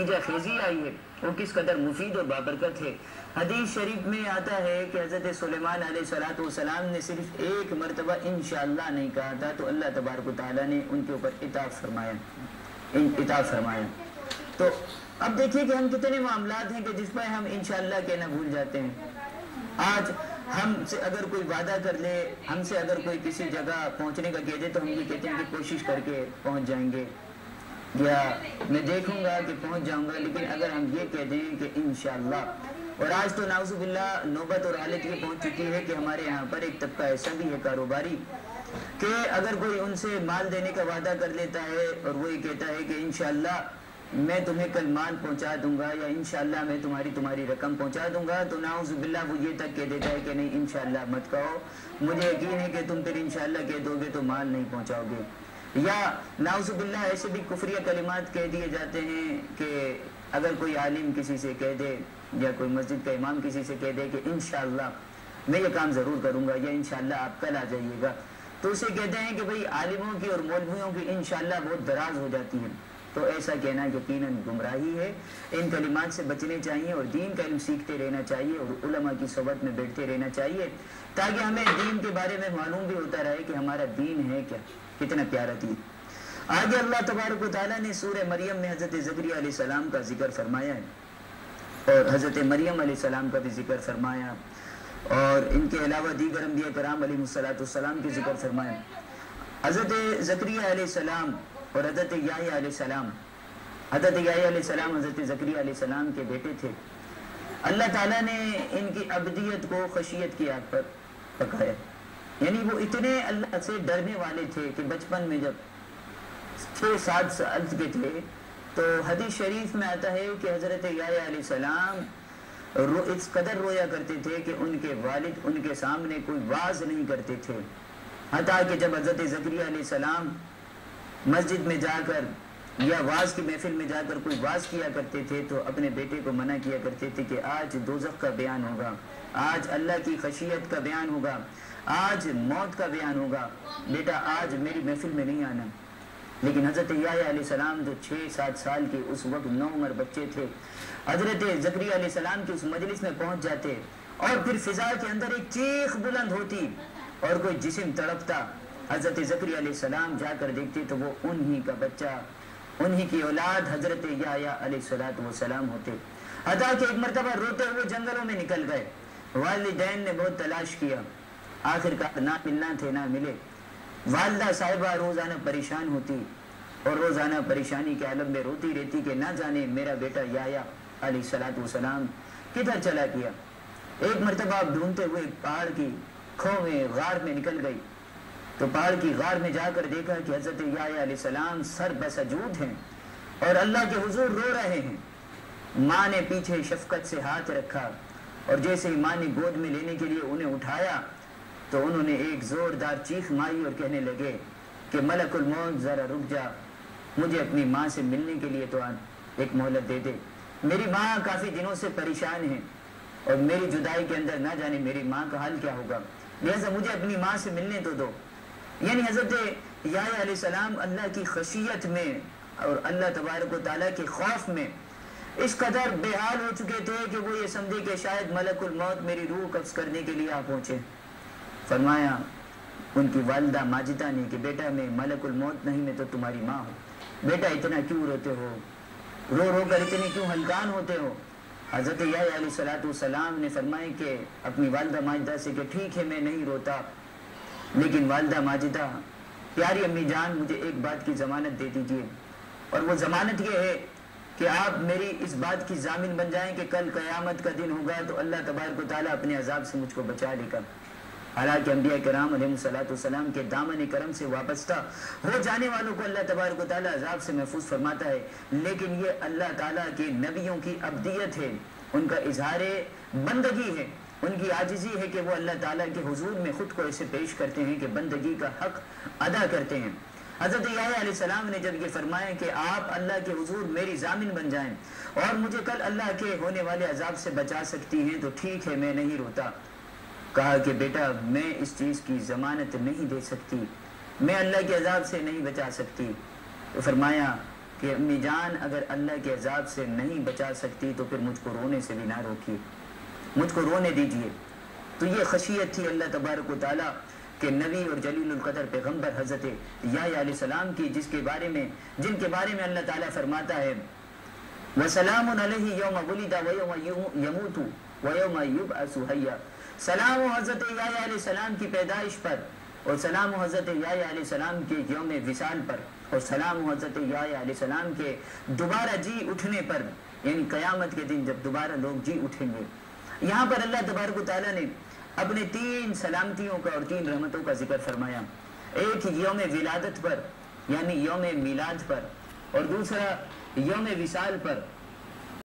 نتیجہ خیزی آئی ہے وہ کس قدر مفید اور بابرکت ہے۔ حدیث شریف میں آتا ہے کہ حضرت سلیمان علیہ السلام نے صرف ایک مرتبہ انشاءاللہ نہیں کہا تھا تو اللہ تبارک و تعالیٰ نے ان کے اوپر عطاف فرمایا۔ تو اب دیکھیے کہ ہم کتنے معاملات ہیں کہ جس پر ہم انشاءاللہ کہنا بھول جاتے ہیں۔ آج ہم سے اگر کوئی وعدہ کر لے، ہم سے اگر کوئی کسی جگہ پہنچنے کا کہہ دے تو ہم یہ کہتے ہیں کہ کوشش کر کے پہنچ جائیں گے یا میں دیکھوں گا کہ پہنچ جاؤں گا، لیکن اگر ہم یہ کہہ دیں کہ انشاءاللہ، اور آج تو نعوذ باللہ نوبت اور حالت یہ پہنچ چکی ہے کہ ہمارے یہاں پر ایک طبقہ ایسا بھی ہے کاروباری کہ اگر کوئی ان سے مال دینے کا وعدہ کر لیتا ہے اور وہ یہ کہتا ہے کہ انشاءاللہ میں تمہیں کل مال پہنچا دوں گا یا انشاءاللہ میں تمہاری رقم پہنچا دوں گا، تو نعوذ باللہ وہ یہ تک کہہ دیتا ہے کہ نہیں انشاءاللہ مت کہو، مجھے یقین ہے کہ تم پھر انشاءاللہ کہہ دو گے تو مال نہیں پہنچاؤ گے۔ یا نعوذ باللہ ایسے بھی کفریہ کلمات کہہ دیے جاتے ہیں کہ اگر کوئی عالم کسی سے کہہ دے یا کوئی مسجد کا امام کسی سے کہہ دے کہ انشاءاللہ میں یہ کام ضرور کروں گا یا انشاءاللہ آپ کل آ جائیے گا، تو اسے کہتے ہیں کہ بھئی عالموں کی اور مولویوں کی انشاءاللہ بہت دراز ہو جاتی ہے۔ تو ایسا کہنا یقیناً گمراہی ہے۔ ان کلمات سے بچنے چاہیے اور دین کا علم سیکھتے رہنا چاہیے اور علماء کی صحبت میں بیٹھتے رہنا چاہیے تاکہ ہمیں دین کے بارے میں معلوم بھی ہوتا رہے کہ ہمارا دین ہے کیا، کتنا پیارا دین۔ آگے اللہ تبارک و تعالیٰ نے سورہ مریم میں حضرت زکریا علیہ السلام کا ذکر فرمایا ہے اور حضرت مریم علیہ السلام کا بھی ذکر فرمایا اور ان کے علاوہ دیگر انبیاء کرام علیہ السلام کے ذکر فرمایا۔ حضرت زکریا علیہ السلام اور حضرت یحییٰ علیہ السلام، حضرت یحییٰ علیہ السلام حضرت زکریا علیہ السلام کے بیٹے تھے۔ اللہ تعالیٰ نے ان کی عبدیت کو خشیت کی آگ پر پکایا، یعنی وہ اتنے اللہ سے ڈرنے والے تھے کہ بچپن میں جب 6-7 سال کے تھے تو حدیث شریف میں آتا ہے کہ حضرت یحییٰ علیہ السلام اس قدر رویا کرتے تھے کہ ان کے والد ان کے سامنے کوئی واز نہیں کرتے تھے، حتیٰ کہ جب حضرت زکریا علیہ السلام مسجد میں جا کر یا واز کی محفل میں جا کر کوئی واز کیا کرتے تھے تو اپنے بیٹے کو منع کیا کرتے تھے کہ آج دوزخ کا بیان ہوگا، آج اللہ کی خشیت کا بیان ہوگا، آج موت کا بیان ہوگا، بیٹا آج میری محفل میں نہیں آنا۔ لیکن حضرت یحییٰ علیہ السلام جو 6-7 سال کے اس وقت نوعمر بچے تھے، حضرت زکریا علیہ السلام کی اس مجلس میں پہنچ جاتے اور پھر فضا کے اندر ایک چیخ بلند ہوتی اور کوئی جسم تڑپتا، حضرت زکریا علیہ السلام جا کر دیکھتے تو وہ انہی کا بچہ، انہی کی اولاد حضرت یحییٰ علیہ السلام ہوتے۔ حتیٰ کہ ایک مرتبہ روتے ہوئے جنگلوں میں نکل گئے، والدین نے بہت تلاش کیا، آخر کار نہ ملنا تھے نہ ملے۔ والدہ صاحبہ روزانہ پریشان ہوتی اور روزانہ پریشانی کے عالم میں روتی رہتی کہ نہ جانے میرا بیٹا یحییٰ علیہ السلام کدھر چلا گیا۔ ایک مرتبہ آپ ڈھونڈتے ہوئے پہاڑ کی کھو میں غار میں نکل گئی تو پہاڑ کی غار میں جا کر دیکھا کہ حضرت یحییٰ علیہ السلام سر بسجود ہیں اور اللہ کے حضور رو رہے ہیں۔ ماں نے پیچھے شفقت سے ہاتھ رکھا اور جیسے ہی ماں نے گود میں لینے کے لیے انہیں اٹھایا تو انہوں نے ایک زوردار چیخ ماری اور کہنے لگے کہ ملک الموت ذرا رک جا، مجھے اپنی ماں سے ملنے کے لیے تو ایک مہلت دے دے، میری ماں کافی دنوں سے پریشان ہے اور میری جدائی کے اندر نہ جانے میری ماں کا حال کیا ہوگا، لہذا مجھے اپنی ماں سے ملنے تو دو۔ یعنی حضرت یحییٰ علیہ السلام اللہ کی خشیت میں اور اللہ تبارک و تعالیٰ کے خوف میں اس قدر بے حال ہو چکے تھے کہ وہ یہ سمجھے کہ شاید ملک الموت میری روح قبض کرنے کے لیے آ پہنچے۔ فرمایا ان کی والدہ ماجدہ نے کہ بیٹا میں ملک الموت نہیں، میں تو تمہاری ماں ہوں، بیٹا اتنا کیوں روتے ہو، رو رو کر اتنے کیوں ہلکان ہوتے ہو۔ حضرت یحییٰ علیہ السلام نے فرمایا کہ اپنی والدہ ماجدہ سے کہ ٹھیک ہے میں نہیں روتا، لیکن والدہ ماجدہ پیاری امی جان مجھے ایک بات کی ضمانت دے دیجئے، اور وہ ضمانت یہ ہے کہ آپ میری اس بات کی ضامن بن جائیں کہ کل قیامت کا دن ہوگا تو اللہ تبارک و تعالیٰ اپنے عذاب سے مجھ کو بچا لے گا۔ حالانکہ انبیاء کرام علیہ السلام کے دامن کرم سے وابستہ ہو جانے والوں کو اللہ تبارک و تعالیٰ عذاب سے محفوظ فرماتا ہے، لیکن یہ اللہ تعالیٰ کے نبیوں کی عبدیت ہے، ان کا اظہار بندگی ہے، ان کی عاجزی ہے کہ وہ اللہ تعالیٰ کے حضور میں خود کو ایسے پیش کرتے ہیں کہ بندگی کا حق ادا کرتے ہیں۔ حضرت یحییٰ علیہ السلام نے جب یہ فرمایا کہ آپ اللہ کے حضور میری ضامن بن جائیں اور مجھے کل اللہ کے ہونے والے عذاب سے بچا سکتی ہیں تو ٹھیک ہے میں نہیں روتا۔ کہا کہ بیٹا میں اس چیز کی ضمانت نہیں دے سکتی، میں اللہ کے عذاب سے نہیں بچا سکتی۔ تو فرمایا کہ امی جان اگر اللہ کے عذاب سے نہیں بچا سکتی تو پھر مجھ کو رونے سے بھی نہ روکیے، مجھ کو رونے دیجیے۔ تو یہ خشیت تھی اللہ تبارک و تعالیٰ کہ نبی اور جلیل القدر پیغمبر حضرت یحییٰ علیہ السلام کی جن کے بارے میں اللہ تعالیٰ فرماتا ہے وَسَلَامٌ عَلَيْهِ يَوْمَ وُلِدَ وَيَوْمَ يَمُوتُ وَيَوْمَ يُبْعَثُ حَيًّا۔ سلام و حضرت یحییٰ علیہ السلام کی پیدائش پر، اور سلام و حضرت یحییٰ علیہ السلام کے یوم وصال پر، اور سلام و حضرت یحییٰ علیہ السلام کے دوبارہ جی اٹھنے پر، یعنی قیامت کے دن جب دوبارہ لوگ جی اٹھیں گے۔ یہاں پر اللہ تبارک و تعالیٰ نے اپنے 3 سلامتیوں کا اور 3 رحمتوں کا ذکر فرمایا، ایک یوم ولادت پر یعنی یوم میلاد پر، اور دوسرا یوم وصال پر